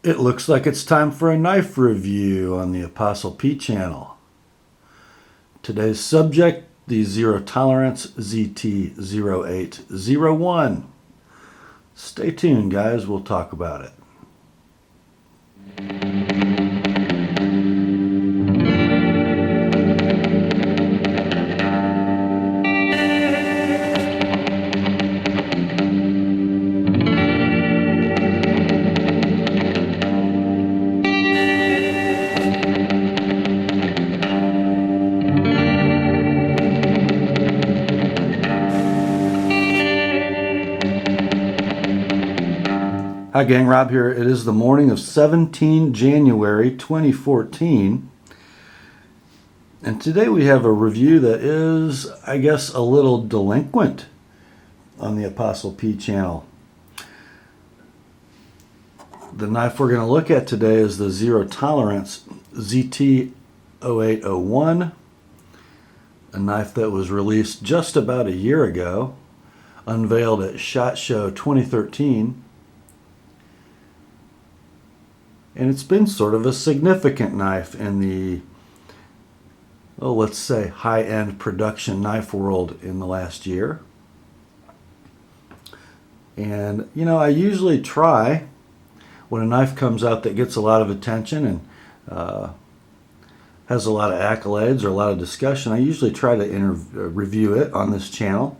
It looks like it's time for a knife review on the Theapostlep channel. Today's subject, the Zero Tolerance ZT0801. Stay tuned, guys. We'll talk about it. Hi gang, Rob here. It is the morning of 17 January 2014. And today we have a review that is, I guess, a little delinquent on the Theapostlep channel. The knife we're going to look at today is the Zero Tolerance ZT0801, a knife that was released just about a year ago, unveiled at SHOT Show 2013. And it's been sort of a significant knife in the, let's say, high-end production knife world in the last year. And, I usually try, when a knife comes out that gets a lot of attention and has a lot of accolades or a lot of discussion, I usually try to review it on this channel.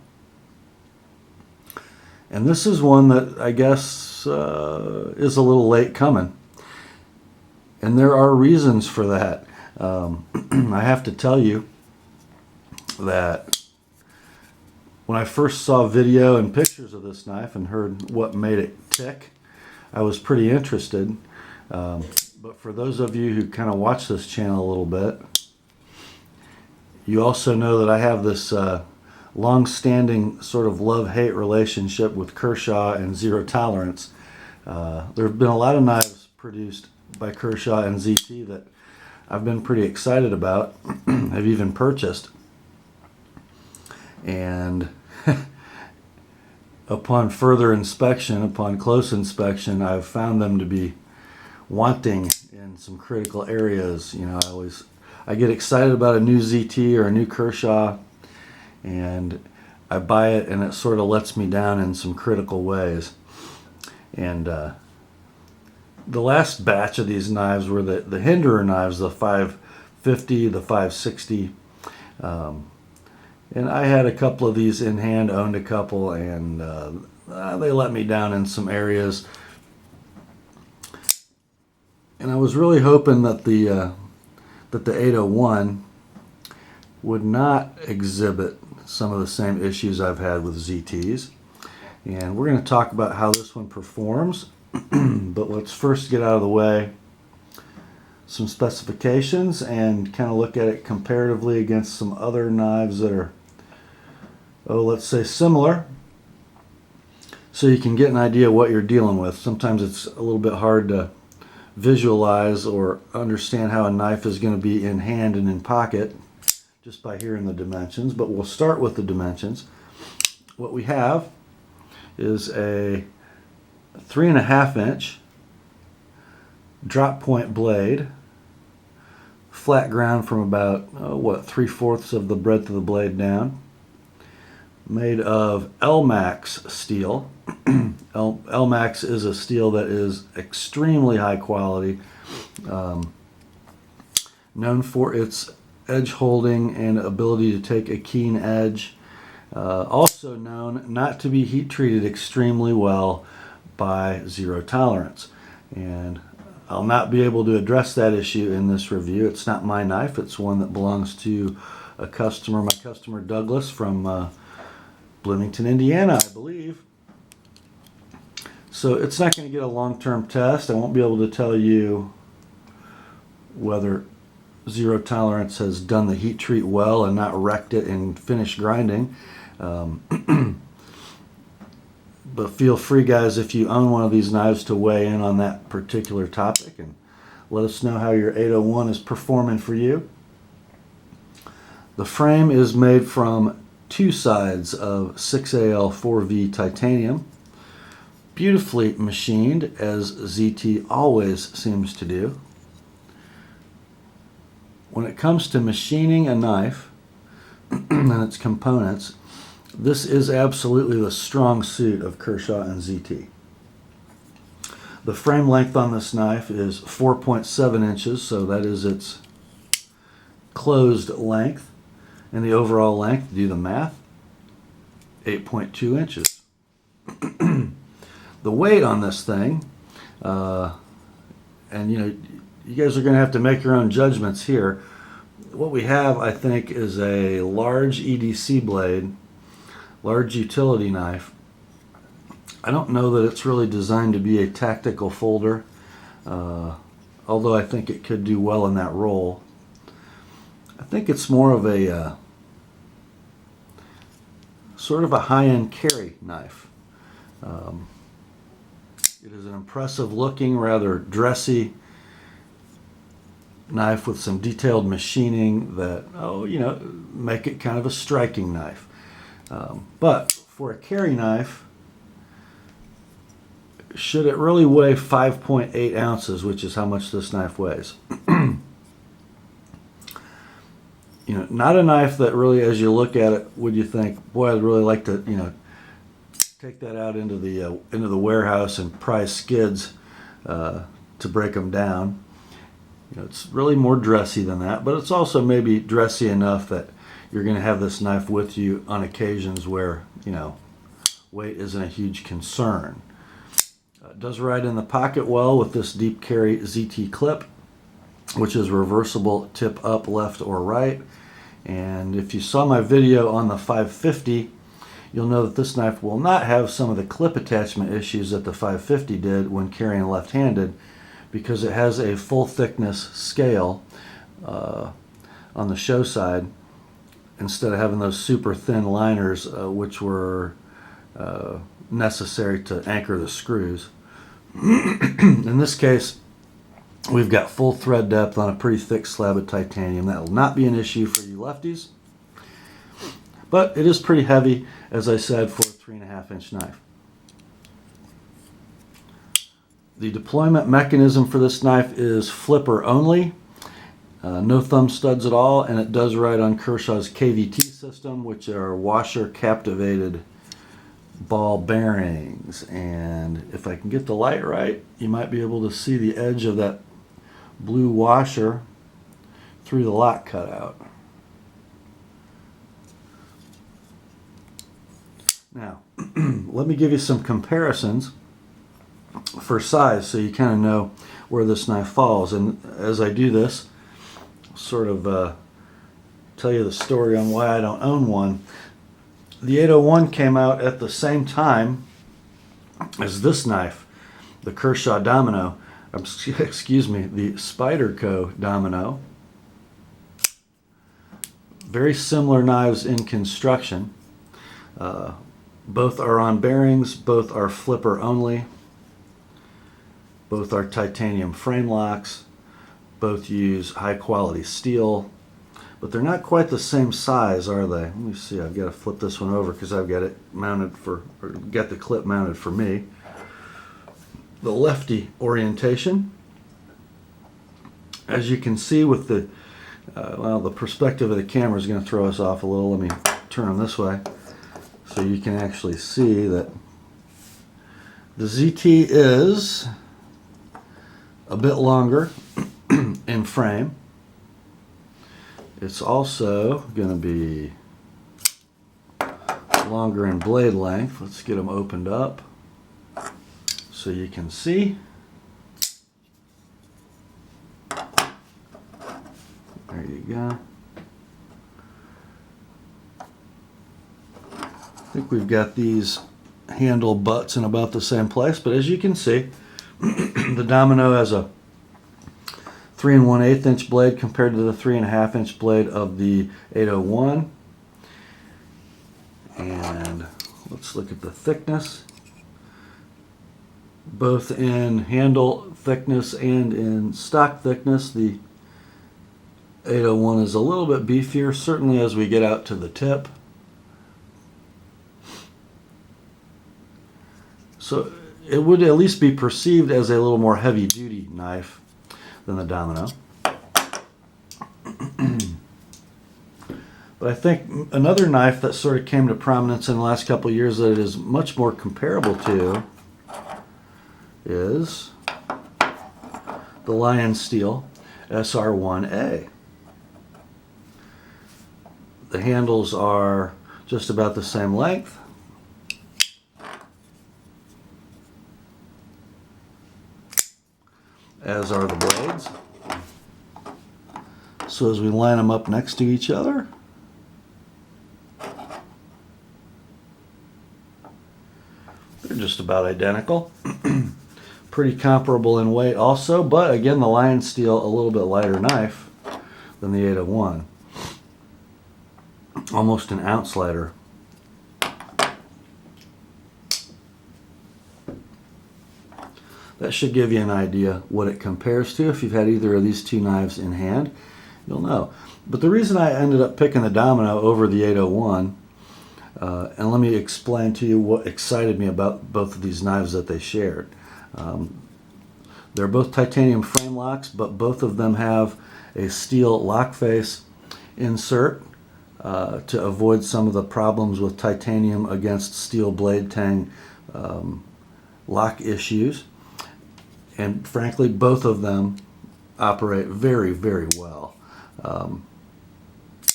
And this is one that I guess is a little late coming. And there are reasons for that. I have to tell you that when I first saw video and pictures of this knife and heard what made it tick, I was pretty interested. But for those of you who kind of watch this channel a little bit, you also know that I have this long-standing sort of love-hate relationship with Kershaw and Zero Tolerance. There have been a lot of knives produced by Kershaw and ZT that I've been pretty excited about, have even purchased. And upon further inspection, upon close inspection, I've found them to be wanting in some critical areas. I get excited about a new ZT or a new Kershaw, and I buy it and it sort of lets me down in some critical ways. And the last batch of these knives were the Hinderer knives, the 550, the 560. And I had a couple of these in hand, owned a couple, and they let me down in some areas. And I was really hoping that the 801 would not exhibit some of the same issues I've had with ZTs. And we're going to talk about how this one performs. But let's first get out of the way some specifications and kind of look at it comparatively against some other knives that are, let's say similar, so you can get an idea what you're dealing with. Sometimes it's a little bit hard to visualize or understand how a knife is going to be in hand and in pocket just by hearing the dimensions, but we'll start with the dimensions. What we have is a 3.5 inch drop point blade, flat ground from about 3/4 of the breadth of the blade down, made of LMAX steel. LMAX is a steel that is extremely high quality, known for its edge holding and ability to take a keen edge, also known not to be heat treated extremely well by Zero Tolerance. And I'll not be able to address that issue in this review. It's not my knife. It's one that belongs to a customer, my customer Douglas from Bloomington, Indiana, I believe. So it's not going to get a long-term test. I won't be able to tell you whether Zero Tolerance has done the heat treat well and not wrecked it in finished grinding. But feel free, guys, if you own one of these knives, to weigh in on that particular topic and let us know how your 801 is performing for you. The frame is made from two sides of 6AL4V titanium. beautifully machined, as ZT always seems to do. When it comes to machining a knife and its components, this is absolutely the strong suit of Kershaw and ZT. The frame length on this knife is 4.7 inches, so that is its closed length. And the overall length, do the math, 8.2 inches. The weight on this thing, and you guys are going to have to make your own judgments here. What we have, I think, is a large EDC blade, large utility knife. I don't know that it's really designed to be a tactical folder, although I think it could do well in that role. I think it's more of a sort of a high-end carry knife. It is an impressive looking, rather dressy knife with some detailed machining that, make it kind of a striking knife. But for a carry knife, should it really weigh 5.8 ounces, which is how much this knife weighs? Not a knife that really, as you look at it, would you think, boy, I'd really like to, take that out into the warehouse and pry skids to break them down. It's really more dressy than that, but it's also maybe dressy enough that you're going to have this knife with you on occasions where, weight isn't a huge concern. It does ride in the pocket well with this deep carry ZT clip, which is reversible tip up, left, or right. And if you saw my video on the 550, you'll know that this knife will not have some of the clip attachment issues that the 550 did when carrying left-handed, because it has a full thickness scale on the show side instead of having those super thin liners which were necessary to anchor the screws. In this case, we've got full thread depth on a pretty thick slab of titanium. That will not be an issue for you lefties. But it is pretty heavy, as I said, for a 3.5-inch knife. The deployment mechanism for this knife is flipper only. No thumb studs at all, and it does ride on Kershaw's KVT system, which are washer captivated ball bearings. And if I can get the light right, you might be able to see the edge of that blue washer through the lock cutout. Now, let me give you some comparisons for size so you kind of know where this knife falls. And as I do this, sort of tell you the story on why I don't own one. The 801 came out at the same time as this knife, the Kershaw Domino, excuse me, the Spyderco Domino. Very similar knives in construction. Both are on bearings, both are flipper only, both are titanium frame locks, both use high quality steel, but they're not quite the same size, are they? Let me see, I've got to flip this one over because I've got it mounted got the clip mounted for me. The lefty orientation. As you can see with the, the perspective of the camera is going to throw us off a little. Let me turn them this way so you can actually see that the ZT is a bit longer in frame. It's also going to be longer in blade length. Let's get them opened up so you can see. There you go. I think we've got these handle butts in about the same place, but as you can see, the Domino has a 3 1/8 inch blade compared to the 3.5 inch blade of the 801. And let's look at the thickness. Both in handle thickness and in stock thickness, the 801 is a little bit beefier, certainly as we get out to the tip. So it would at least be perceived as a little more heavy-duty knife than the Domino. But I think another knife that sort of came to prominence in the last couple of years that it is much more comparable to is the Lion Steel SR1A. The handles are just about the same length. As are the blades. So as we line them up next to each other, they're just about identical. Pretty comparable in weight also, but again, the Lion Steel a little bit lighter knife than the 801. Almost an ounce lighter. That should give you an idea what it compares to. If you've had either of these two knives in hand, you'll know. But the reason I ended up picking the Domino over the 801, and let me explain to you what excited me about both of these knives that they shared. They're both titanium frame locks, but both of them have a steel lock face insert to avoid some of the problems with titanium against steel blade tang lock issues. And frankly, both of them operate very, very well.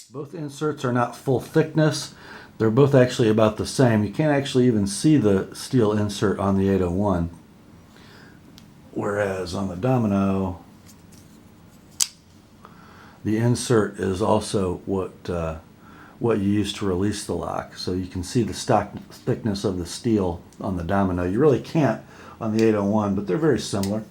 Both inserts are not full thickness. They're both actually about the same. You can't actually even see the steel insert on the 801. Whereas on the Domino, the insert is also what you use to release the lock. So you can see the stock thickness of the steel on the Domino. You really can't on the 801, but they're very similar.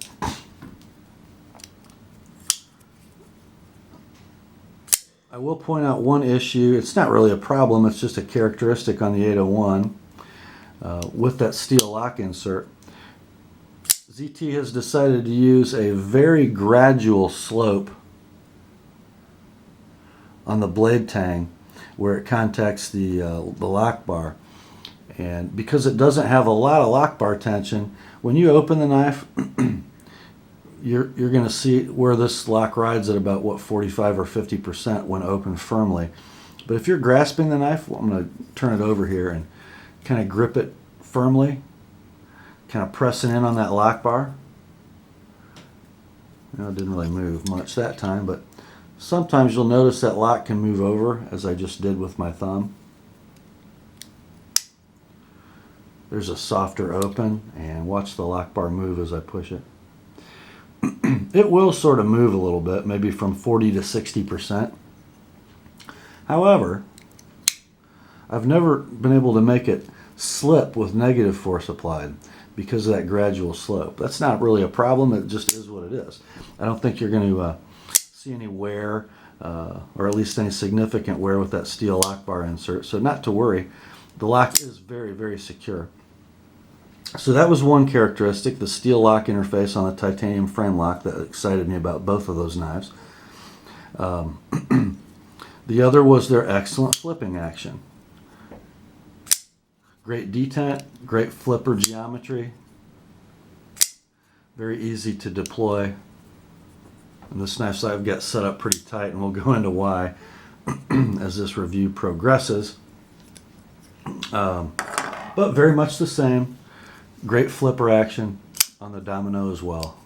I will point out one issue. It's not really a problem, it's just a characteristic on the 801 with that steel lock insert. ZT has decided to use a very gradual slope on the blade tang where it contacts the lock bar. And because it doesn't have a lot of lock bar tension, when you open the knife, you're going to see where this lock rides at about, what, 45 or 50% when open firmly. But if you're grasping the knife, well, I'm going to turn it over here and kind of grip it firmly, kind of pressing in on that lock bar. You know, it didn't really move much that time, but sometimes you'll notice that lock can move over, as I just did with my thumb. There's a softer open, and watch the lock bar move as I push it. It will sort of move a little bit, maybe from 40 to 60%. However, I've never been able to make it slip with negative force applied because of that gradual slope. That's not really a problem, it just is what it is. I don't think you're going to see any wear, or at least any significant wear with that steel lock bar insert, so not to worry. The lock is very, very secure. So that was one characteristic, the steel lock interface on the titanium frame lock, that excited me about both of those knives. The other was their excellent flipping action. Great detent, great flipper geometry, very easy to deploy. And this knife I've got set up pretty tight, and we'll go into why as this review progresses. But very much the same. Great flipper action on the Domino as well.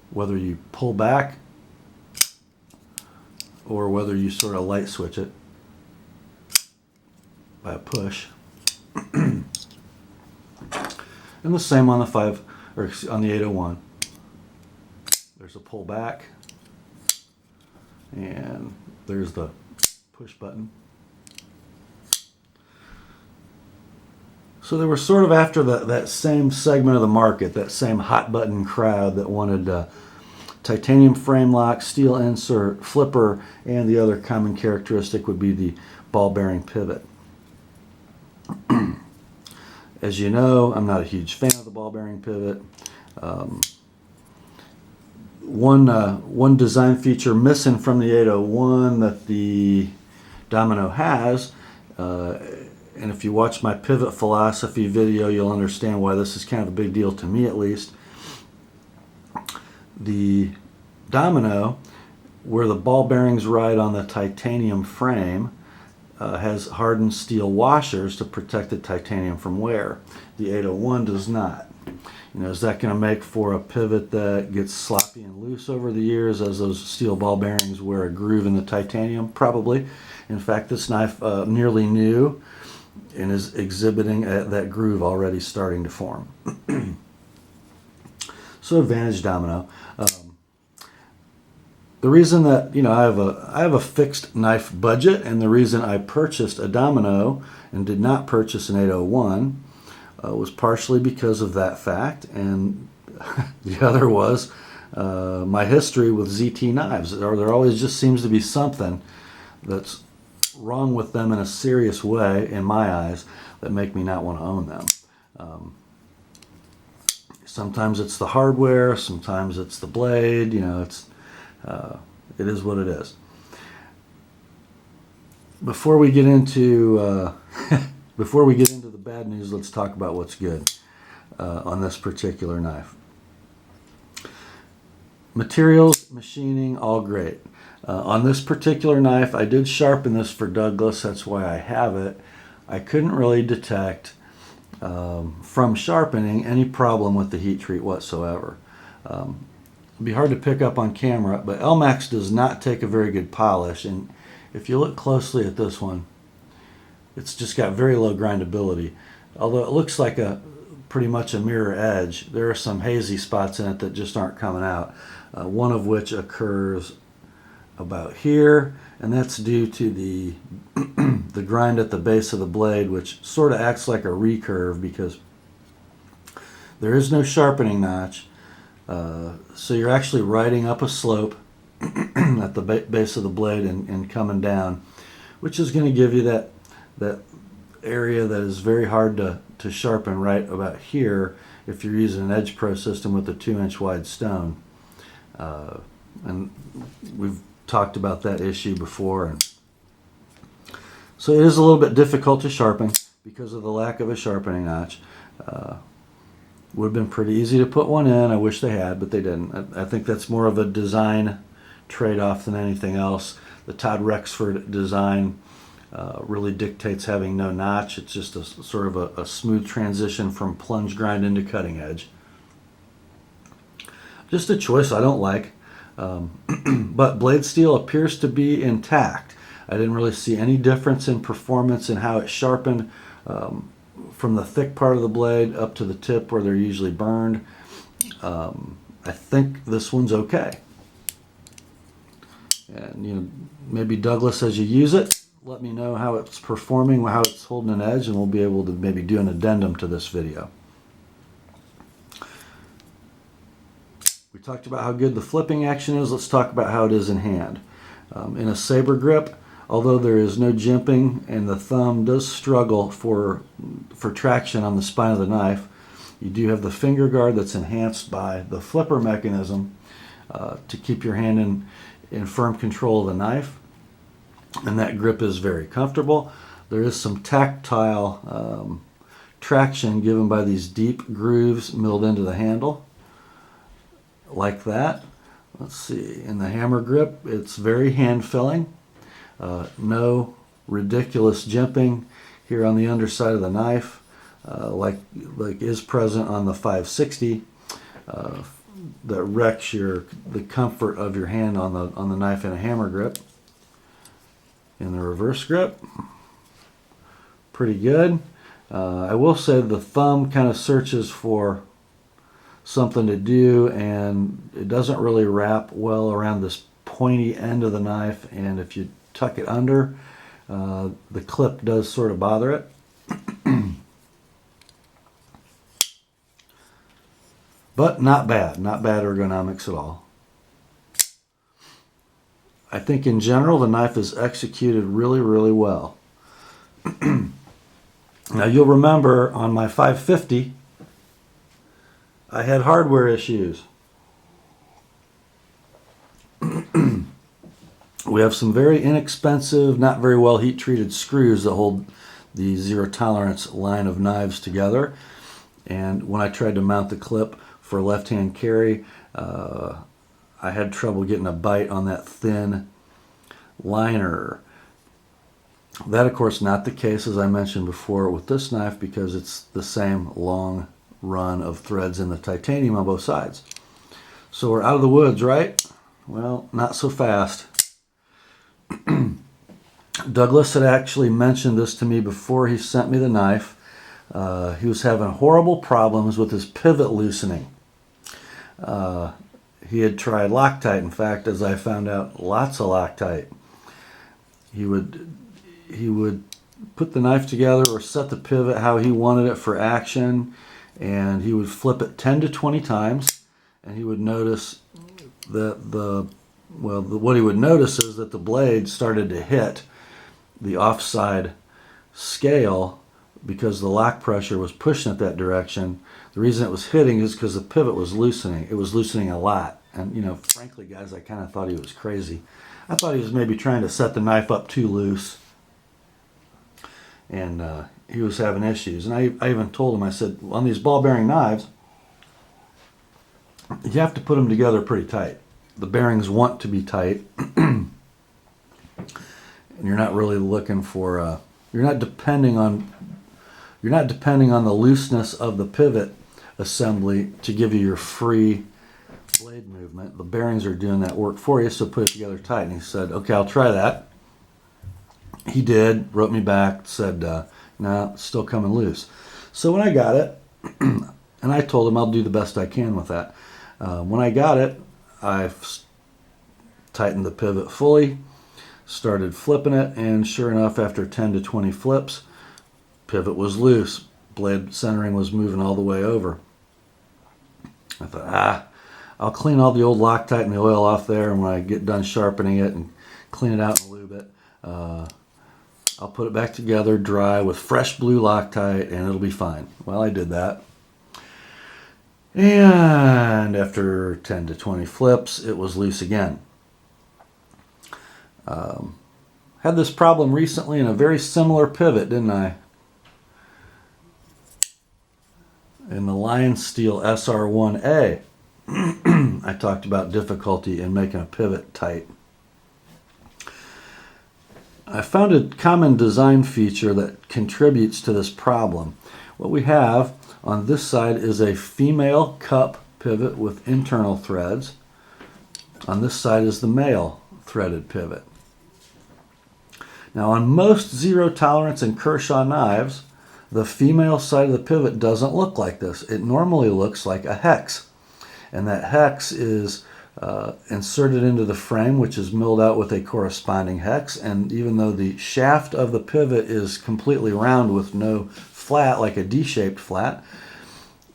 Whether you pull back or whether you sort of light switch it by a push. And the same on the on the 801. There's a pull back, and there's the push button. So they were sort of after that same segment of the market, that same hot button crowd that wanted titanium frame lock, steel insert, flipper, and the other common characteristic would be the ball bearing pivot. As you know, I'm not a huge fan of the ball bearing pivot. One design feature missing from the 801 that the Domino has and if you watch my pivot philosophy video, you'll understand why this is kind of a big deal to me, at least. The domino, where the ball bearings ride on the titanium frame, has hardened steel washers to protect the titanium from wear. The 801 does not. Is that going to make for a pivot that gets sloppy and loose over the years as those steel ball bearings wear a groove in the titanium? Probably. In fact, this knife nearly new and is exhibiting that groove already starting to form. So advantage domino. The reason that I have a fixed knife budget, and the reason I purchased a domino and did not purchase an 801 was partially because of that fact, and the other was my history with ZT knives. There always just seems to be something that's wrong with them in a serious way, in my eyes, that make me not want to own them. Sometimes it's the hardware, sometimes it's the blade. It is what it is. Before we get into the bad news, let's talk about what's good on this particular knife. Materials, machining, all great. On this particular knife, I did sharpen this for Douglas. That's why I have it. I couldn't really detect from sharpening any problem with the heat treat whatsoever. It'd be hard to pick up on camera, but Elmax does not take a very good polish, and if you look closely at this one, it's just got very low grindability. Although it looks like pretty much a mirror edge, there are some hazy spots in it that just aren't coming out. One of which occurs about here, and that's due to the the grind at the base of the blade, which sort of acts like a recurve because there is no sharpening notch. So you're actually riding up a slope at the base of the blade and coming down, which is going to give you that area that is very hard to sharpen right about here if you're using an Edge Pro system with a 2-inch wide stone. And we've talked about that issue before. And so it is a little bit difficult to sharpen because of the lack of a sharpening notch. Would have been pretty easy to put one in. I wish they had, but they didn't. I think that's more of a design trade-off than anything else. The Todd Rexford design really dictates having no notch. It's just a sort of a smooth transition from plunge grind into cutting edge. Just a choice I don't like. But blade steel appears to be intact. I didn't really see any difference in performance in how it sharpened from the thick part of the blade up to the tip where they're usually burned. I think this one's okay. And maybe Douglas, as you use it, let me know how it's performing, how it's holding an edge, and we'll be able to maybe do an addendum to this video. We talked about how good the flipping action is. Let's talk about how it is in hand. In a saber grip, although there is no jimping and the thumb does struggle for traction on the spine of the knife, you do have the finger guard that's enhanced by the flipper mechanism to keep your hand in firm control of the knife. And that grip is very comfortable. There is some tactile traction given by these deep grooves milled into the handle, like that. Let's see, in the hammer grip, it's very hand-filling. No ridiculous jimping here on the underside of the knife, like is present on the 560. That wrecks the comfort of your hand on the knife in a hammer grip. In the reverse grip, pretty good. I will say the thumb kind of searches for something to do, and it doesn't really wrap well around this pointy end of the knife, and if you tuck it under, the clip does sort of bother it. But not bad ergonomics at all. I think in general the knife is executed really, really well. Now you'll remember on my 550 I had hardware issues. We have some very inexpensive, not very well heat treated screws that hold the Zero Tolerance line of knives together. And when I tried to mount the clip for left-hand carry, I had trouble getting a bite on that thin liner. That, of course, not the case, as I mentioned before, with this knife, because it's the same long run of threads in the titanium on both sides. So we're out of the woods, right? Well, not so fast. Douglas had actually mentioned this to me before he sent me the knife. He was having horrible problems with his pivot loosening. He had tried Loctite. In fact, as I found out, lots of Loctite. He would put the knife together or set the pivot how he wanted it for action, and he would flip it 10 to 20 times, and he would notice that what he would notice is that the blade started to hit the offside scale because the lock pressure was pushing it that direction. The reason it was hitting is because the pivot was loosening. It was loosening a lot. And, you know, frankly, guys, I kind of thought he was crazy. I thought he was maybe trying to set the knife up too loose. And he was having issues. And I even told him, I said, on these ball bearing knives, you have to put them together pretty tight. The bearings want to be tight. And you're not really looking for, you're not depending on the looseness of the pivot assembly to give you your free blade movement. The bearings are doing that work for you, so put it together tight. And he said, okay, I'll try that. He did, wrote me back, said, no, it's still coming loose. So when I got it, and I told him I'll do the best I can with that. When I got it, I tightened the pivot fully, started flipping it, and sure enough, after 10 to 20 flips, pivot was loose. Blade centering was moving all the way over. I thought, I'll clean all the old Loctite and the oil off there, and when I get done sharpening it and clean it out and lube it, I'll put it back together dry with fresh blue Loctite, and it'll be fine. Well, I did that. And after 10 to 20 flips, it was loose again. Had this problem recently in a very similar pivot, didn't I? In the Lion Steel SR1A, I talked about difficulty in making a pivot tight. I found a common design feature that contributes to this problem. What we have on this side is a female cup pivot with internal threads. On this side is the male threaded pivot. Now on most Zero Tolerance and Kershaw knives, the female side of the pivot doesn't look like this. It normally looks like a hex. And that hex is inserted into the frame, which is milled out with a corresponding hex. And even though the shaft of the pivot is completely round with no flat, like a D-shaped flat,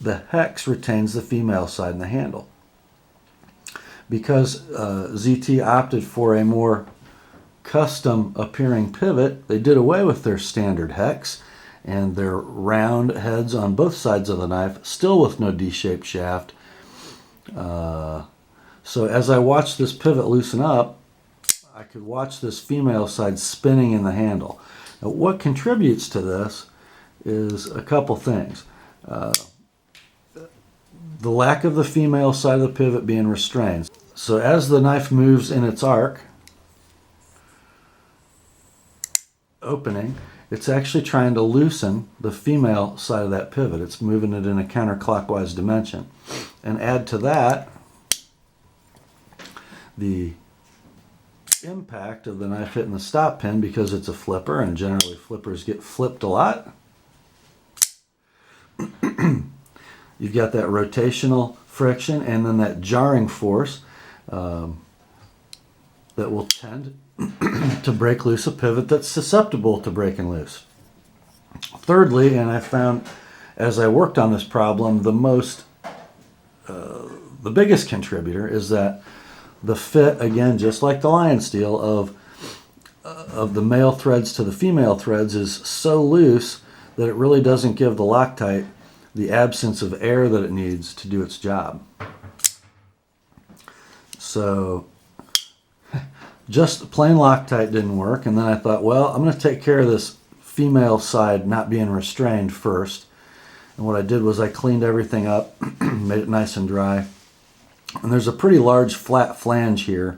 the hex retains the female side in the handle. Because ZT opted for a more custom appearing pivot, they did away with their standard hex and their round heads on both sides of the knife, still with no D-shaped shaft. So as I watched this pivot loosen up, I could watch this female side spinning in the handle. Now, what contributes to this is a couple things. The lack of the female side of the pivot being restrained. So as the knife moves in its arc, opening, it's actually trying to loosen the female side of that pivot. It's moving it in a counterclockwise dimension. And add to that the impact of the knife hitting the stop pin, because it's a flipper, and generally flippers get flipped a lot. You've got that rotational friction and then that jarring force that will tend to break loose a pivot that's susceptible to breaking loose. Thirdly, and I found as I worked on this problem, the biggest contributor is that the fit, again, just like the Lion Steel, of the male threads to the female threads is so loose that it really doesn't give the Loctite the absence of air that it needs to do its job. So just plain Loctite didn't work, and then I thought, well, I'm going to take care of this female side not being restrained first. And what I did was I cleaned everything up, made it nice and dry. And there's a pretty large flat flange here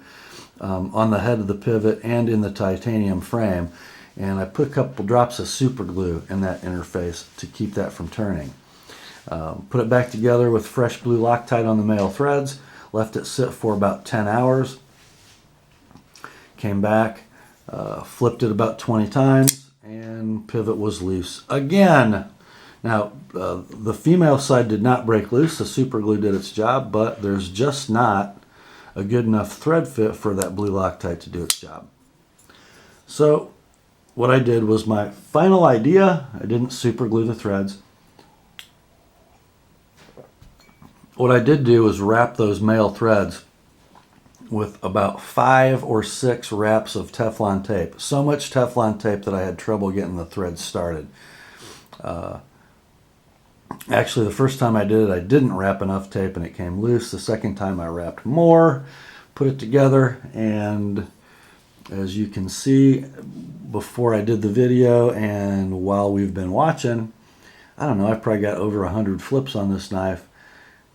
on the head of the pivot and in the titanium frame. And I put a couple drops of super glue in that interface to keep that from turning. Put it back together with fresh blue Loctite on the male threads. Left it sit for about 10 hours. Came back, flipped it about 20 times, and pivot was loose again. Now, the female side did not break loose. The super glue did its job, but there's just not a good enough thread fit for that blue Loctite to do its job. So what I did was my final idea. I didn't super glue the threads. What I did do was wrap those male threads with about 5 or 6 wraps of Teflon tape. So much Teflon tape that I had trouble getting the threads started. Actually, the first time I did it, I didn't wrap enough tape and it came loose. The second time I wrapped more, put it together, and as you can see, before I did the video and while we've been watching, I don't know, I've probably got over 100 flips on this knife.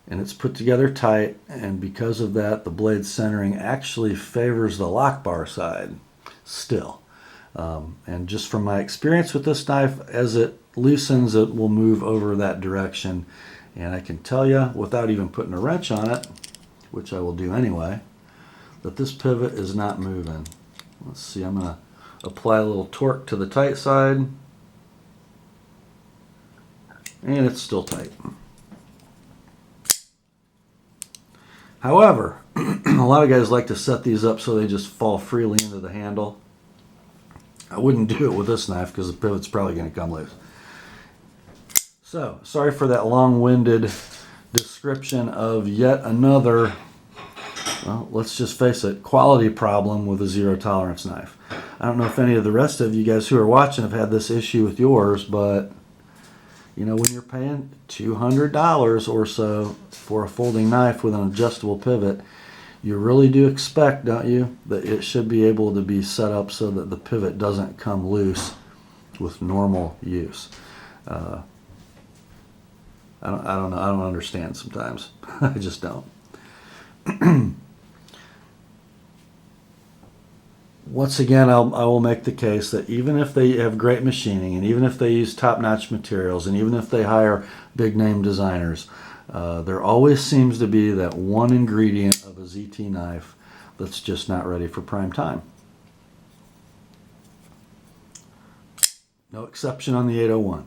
And it's put together tight, and because of that, the blade centering actually favors the lock bar side still. And just from my experience with this knife, as it loosens, it will move over that direction. And I can tell you, without even putting a wrench on it, which I will do anyway, that this pivot is not moving. Let's see, I'm going to apply a little torque to the tight side, and it's still tight. However, a lot of guys like to set these up so they just fall freely into the handle. I wouldn't do it with this knife because the pivot's probably going to come loose. So, sorry for that long-winded description of yet another, well, let's just face it, quality problem with a zero tolerance knife. I don't know if any of the rest of you guys who are watching have had this issue with yours, but you know, when you're paying $200 or so for a folding knife with an adjustable pivot, you really do expect, don't you, that it should be able to be set up so that the pivot doesn't come loose with normal use. I don't know. I don't understand sometimes. I just don't. Once again, I will make the case that even if they have great machining, and even if they use top-notch materials, and even if they hire big-name designers, there always seems to be that one ingredient of a ZT knife that's just not ready for prime time. No exception on the 801.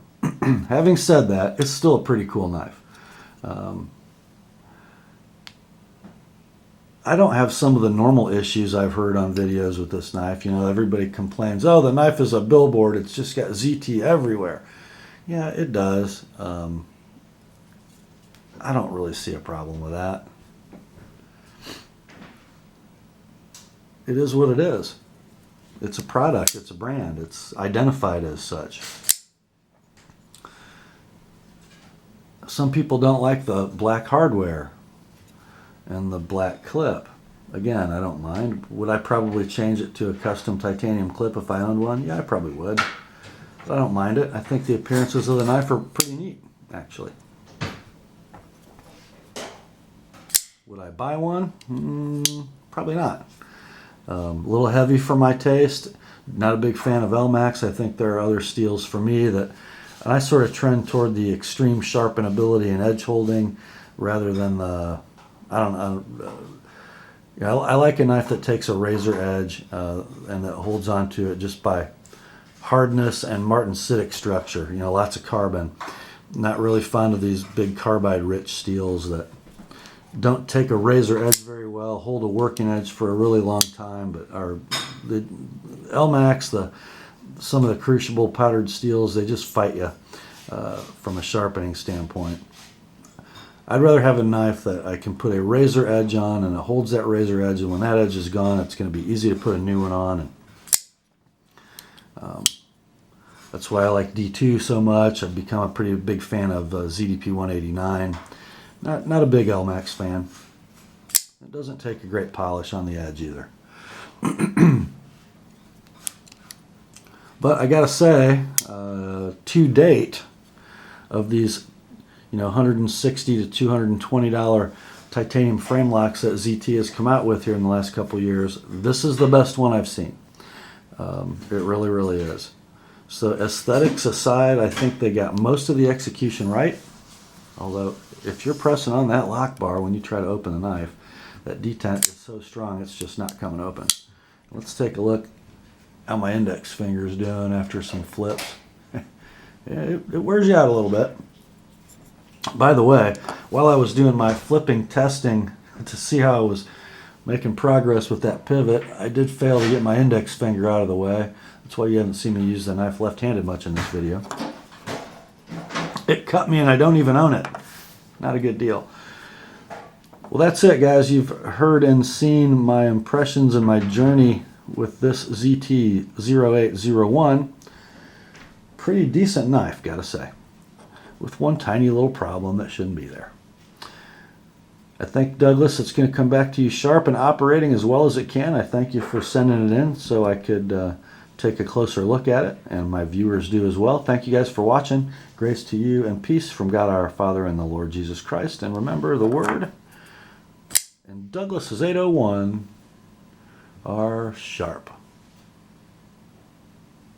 Having said that, it's still a pretty cool knife. I don't have some of the normal issues I've heard on videos with this knife. You know, everybody complains, oh, the knife is a billboard. It's just got ZT everywhere. Yeah, it does. I don't really see a problem with that. It is what it is. It's a product. It's a brand. It's identified as such. Some people don't like the black hardware and the black clip. Again, I don't mind. Would I probably change it to a custom titanium clip if I owned one? Yeah, I probably would. But I don't mind it. I think the appearances of the knife are pretty neat, actually. Would I buy one? Probably not. A little heavy for my taste. Not a big fan of Elmax. I think there are other steels for me that I sort of trend toward the extreme sharpenability and edge holding rather than the, I don't know. Yeah, I like a knife that takes a razor edge and that holds onto it just by hardness and martensitic structure. You know, lots of carbon. Not really fond of these big carbide-rich steels that don't take a razor edge very well, hold a working edge for a really long time, but are the Elmax, some of the crucible powdered steels, they just fight you from a sharpening standpoint. I'd rather have a knife that I can put a razor edge on and it holds that razor edge, and when that edge is gone, it's going to be easy to put a new one on. And that's why I like D2 so much. I've become a pretty big fan of ZDP 189. Not a big Elmax fan. It doesn't take a great polish on the edge either. But I gotta say, to date, of these, $160 to $220 titanium frame locks that ZT has come out with here in the last couple years, this is the best one I've seen. It really, really is. So aesthetics aside, I think they got most of the execution right. Although, if you're pressing on that lock bar when you try to open the knife, that detent is so strong it's just not coming open. Let's take a look how my index finger is doing after some flips. It wears you out a little bit. By the way, while I was doing my flipping testing to see how I was making progress with that pivot, I did fail to get my index finger out of the way. That's why you haven't seen me use the knife left-handed much in this video. It cut me and I don't even own it. Not a good deal. Well, that's it, guys. You've heard and seen my impressions and my journey with this ZT0801. Pretty decent knife, gotta say. With one tiny little problem that shouldn't be there. I think, Douglas, it's going to come back to you sharp and operating as well as it can. I thank you for sending it in so I could take a closer look at it, and my viewers do as well. Thank you guys for watching. Grace to you and peace from God our Father and the Lord Jesus Christ. And remember, the word in Douglas's 801 are sharp.